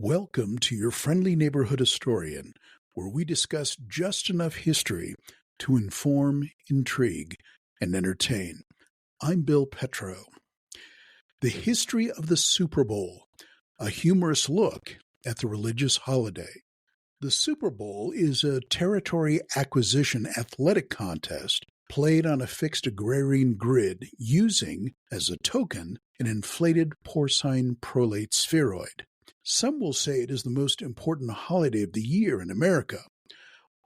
Welcome to your friendly neighborhood historian, where we discuss just enough history to inform, intrigue, and entertain. I'm Bill Petro. The history of the Super Bowl, a humorous look at the religious holiday. The Super Bowl is a territory acquisition athletic contest played on a fixed agrarian grid using, as a token, an inflated porcine prolate spheroid. Some will say it is the most important holiday of the year in America.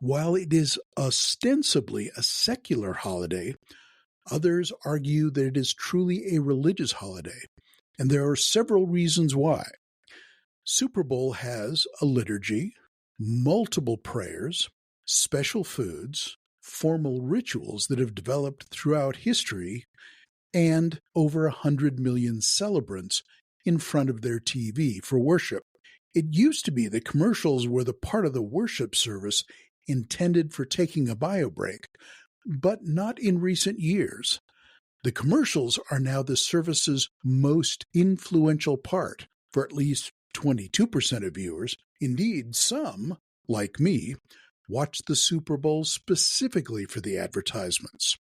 While it is ostensibly a secular holiday, others argue that it is truly a religious holiday, and there are several reasons why. Super Bowl has a liturgy, multiple prayers, special foods, formal rituals that have developed throughout history, and over 100 million celebrants in front of their TV for worship. It used to be that commercials were the part of the worship service intended for taking a bio break, but not in recent years. The commercials are now the service's most influential part for at least 22% of viewers. Indeed, some, like me, watch the Super Bowl specifically for the advertisements.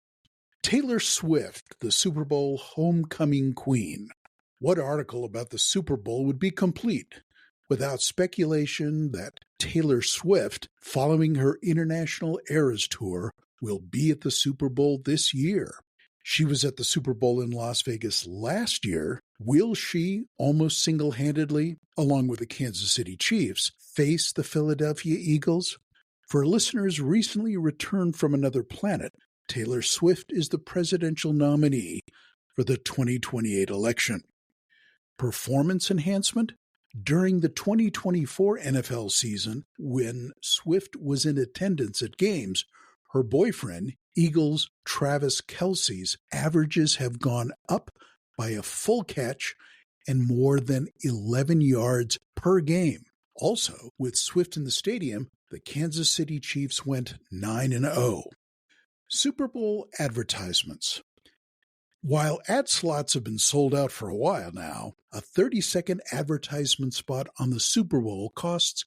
Taylor Swift, the Super Bowl homecoming queen. What article about the Super Bowl would be complete without speculation that Taylor Swift, following her International Eras Tour, will be at the Super Bowl this year? She was at the Super Bowl in Las Vegas last year. Will she, almost single-handedly, along with the Kansas City Chiefs, face the Philadelphia Eagles? For listeners recently returned from another planet, Taylor Swift is the presidential nominee for the 2028 election. Performance enhancement? During the 2024 NFL season, when Swift was in attendance at games, her boyfriend, Eagles Travis Kelce's averages have gone up by a full catch and more than 11 yards per game. Also, with Swift in the stadium, the Kansas City Chiefs went 9-0. Super Bowl advertisements. While ad slots have been sold out for a while now, a 30-second advertisement spot on the Super Bowl costs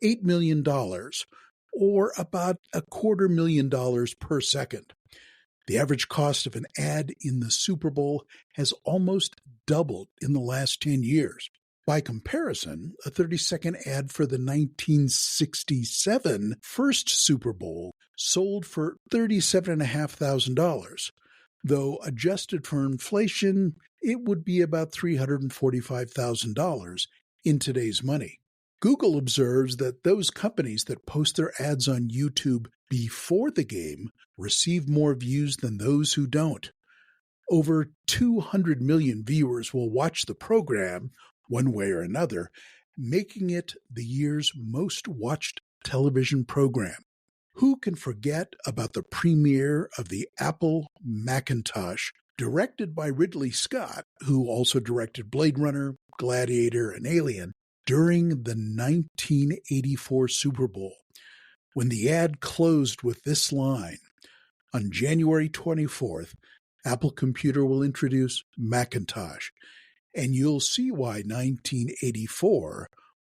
$8 million, or about $250,000 per second. The average cost of an ad in the Super Bowl has almost doubled in the last 10 years. By comparison, a 30-second ad for the 1967 first Super Bowl sold for $37,500. Though adjusted for inflation, it would be about $345,000 in today's money. Google observes that those companies that post their ads on YouTube before the game receive more views than those who don't. Over 200 million viewers will watch the program one way or another, making it the year's most watched television program. Who can forget about the premiere of the Apple Macintosh, directed by Ridley Scott, who also directed Blade Runner, Gladiator, and Alien, during the 1984 Super Bowl, when the ad closed with this line, "On January 24th, Apple Computer will introduce Macintosh, and you'll see why 1984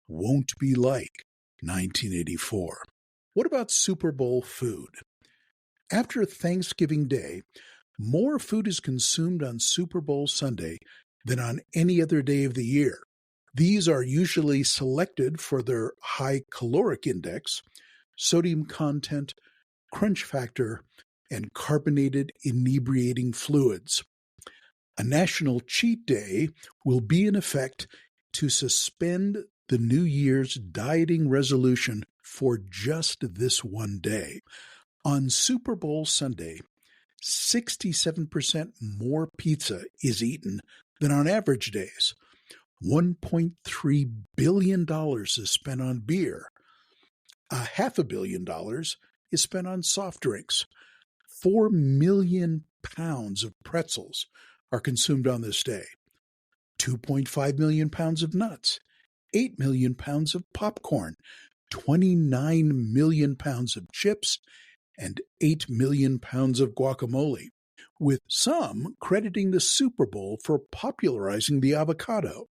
won't be like 1984. What about Super Bowl food? After Thanksgiving Day, more food is consumed on Super Bowl Sunday than on any other day of the year. These are usually selected for their high caloric index, sodium content, crunch factor, and carbonated inebriating fluids. A national cheat day will be in effect to suspend the New Year's dieting resolution for just this one day. On Super Bowl Sunday, 67% more pizza is eaten than on average days. $1.3 billion is spent on beer. $500 million is spent on soft drinks. 4 million pounds of pretzels are consumed on this day. 2.5 million pounds of nuts. 8 million pounds of popcorn. 29 million pounds of chips. And 8 million pounds of guacamole, with some crediting the Super Bowl for popularizing the avocado.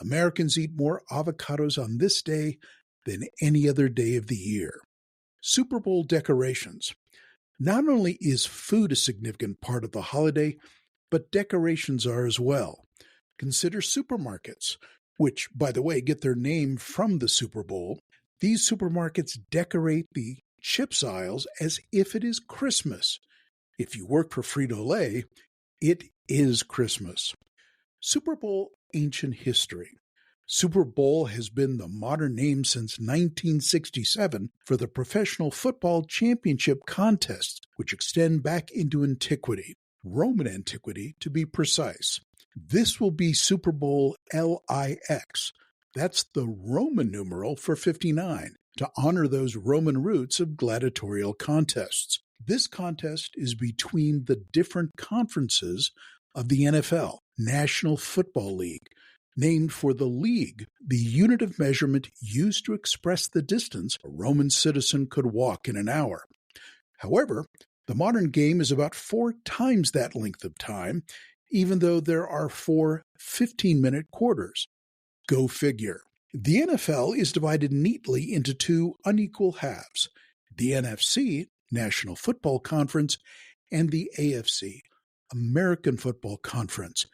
Americans eat more avocados on this day than any other day of the year. Super Bowl decorations. Not only is food a significant part of the holiday, but decorations are as well. Consider supermarkets, which, by the way, get their name from the Super Bowl. These supermarkets decorate the chips aisles as if it is Christmas. If you work for Frito-Lay, it is Christmas. Super Bowl ancient history. Super Bowl has been the modern name since 1967 for the professional football championship contests, which extend back into antiquity, Roman antiquity to be precise. This will be Super Bowl LIX. That's the Roman numeral for 59, to honor those Roman roots of gladiatorial contests. This contest is between the different conferences of the NFL, National Football League, named for the league, the unit of measurement used to express the distance a Roman citizen could walk in an hour. However, the modern game is about 4 times that length of time, even though there are 4 15-minute quarters. Go figure. The NFL is divided neatly into 2 unequal halves, the NFC, National Football Conference, and the AFC, American Football Conference.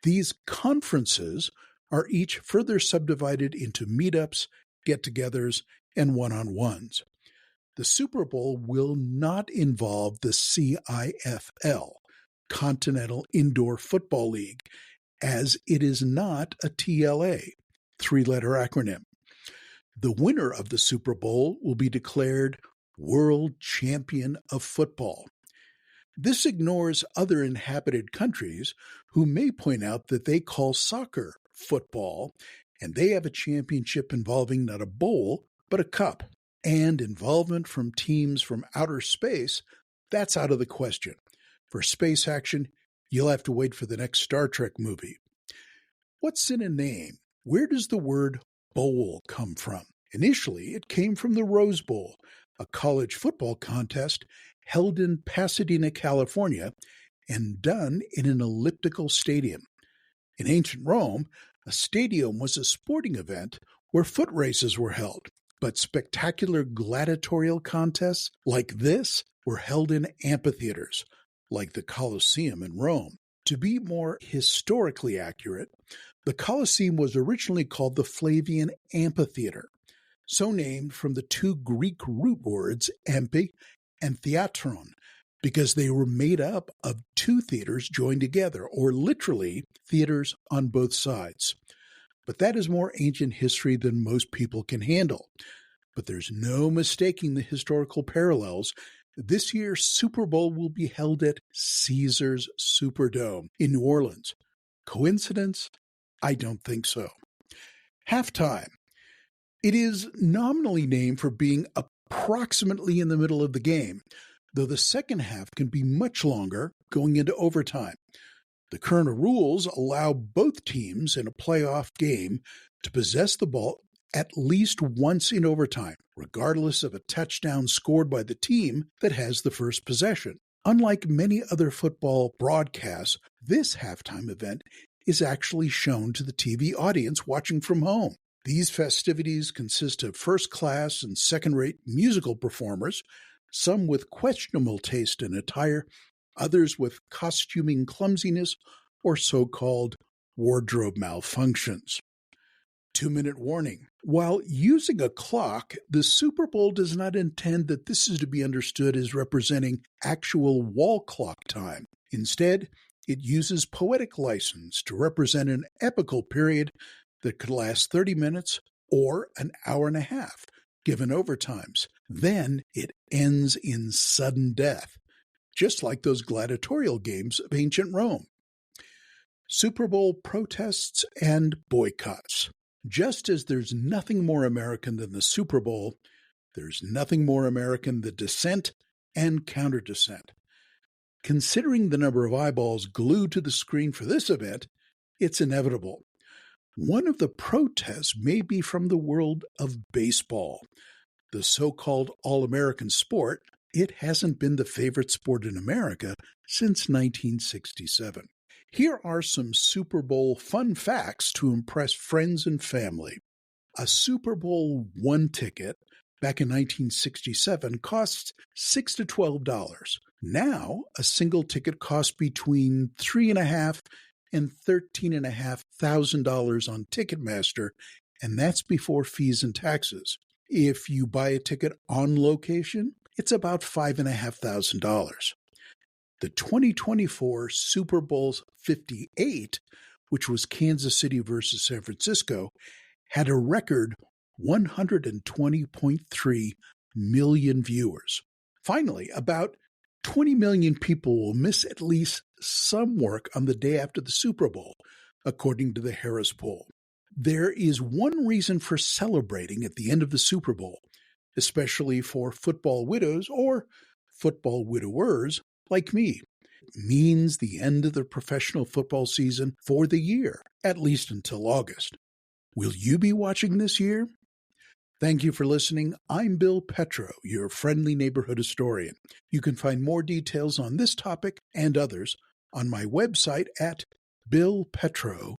These conferences are each further subdivided into meetups, get-togethers, and one-on-ones. The Super Bowl will not involve the CIFL, Continental Indoor Football League, as it is not a TLA, 3-letter acronym. The winner of the Super Bowl will be declared World Champion of Football. This ignores other inhabited countries who may point out that they call soccer football, and they have a championship involving not a bowl, but a cup. And involvement from teams from outer space, that's out of the question. For space action, you'll have to wait for the next Star Trek movie. What's in a name? Where does the word bowl come from? Initially, it came from the Rose Bowl, a college football contest held in Pasadena, California, and done in an elliptical stadium. In ancient Rome, a stadium was a sporting event where foot races were held, but spectacular gladiatorial contests like this were held in amphitheaters, like the Colosseum in Rome. To be more historically accurate, the Colosseum was originally called the Flavian Amphitheater, so named from the 2 Greek root words amphi and theatron, because they were made up of 2 theaters joined together, or literally theaters on both sides. But that is more ancient history than most people can handle. But there's no mistaking the historical parallels. This year's Super Bowl will be held at Caesars Superdome in New Orleans. Coincidence? I don't think so. Halftime. It is nominally named for being approximately in the middle of the game, though the second half can be much longer, going into overtime. The current rules allow both teams in a playoff game to possess the ball at least once in overtime, regardless of a touchdown scored by the team that has the first possession. Unlike many other football broadcasts, this halftime event is actually shown to the TV audience watching from home. These festivities consist of first-class and second-rate musical performers, some with questionable taste in attire, others with costuming clumsiness or so-called wardrobe malfunctions. 2-minute warning. While using a clock, the Super Bowl does not intend that this is to be understood as representing actual wall clock time. Instead, it uses poetic license to represent an epical period that could last 30 minutes or an hour and a half, given overtimes. Then it ends in sudden death, just like those gladiatorial games of ancient Rome. Super Bowl protests and boycotts. Just as there's nothing more American than the Super Bowl, there's nothing more American than dissent and counter-dissent. Considering the number of eyeballs glued to the screen for this event, it's inevitable. One of the protests may be from the world of baseball. The so-called all-American sport, it hasn't been the favorite sport in America since 1967. Here are some Super Bowl fun facts to impress friends and family. A Super Bowl I ticket back in 1967 cost $6 to $12. Now, a single ticket costs between $3,500 and $13,500 on Ticketmaster, and that's before fees and taxes. If you buy a ticket on location, it's about $5,500. The 2024 Super Bowl 58, which was Kansas City versus San Francisco, had a record 120.3 million viewers. Finally, about 20 million people will miss at least some work on the day after the Super Bowl, according to the Harris poll. There is one reason for celebrating at the end of the Super Bowl, especially for football widows or football widowers like me. It means the end of the professional football season for the year, at least until August. Will you be watching this year? Thank you for listening. I'm Bill Petro, your friendly neighborhood historian. You can find more details on this topic and others on my website at billpetro.com.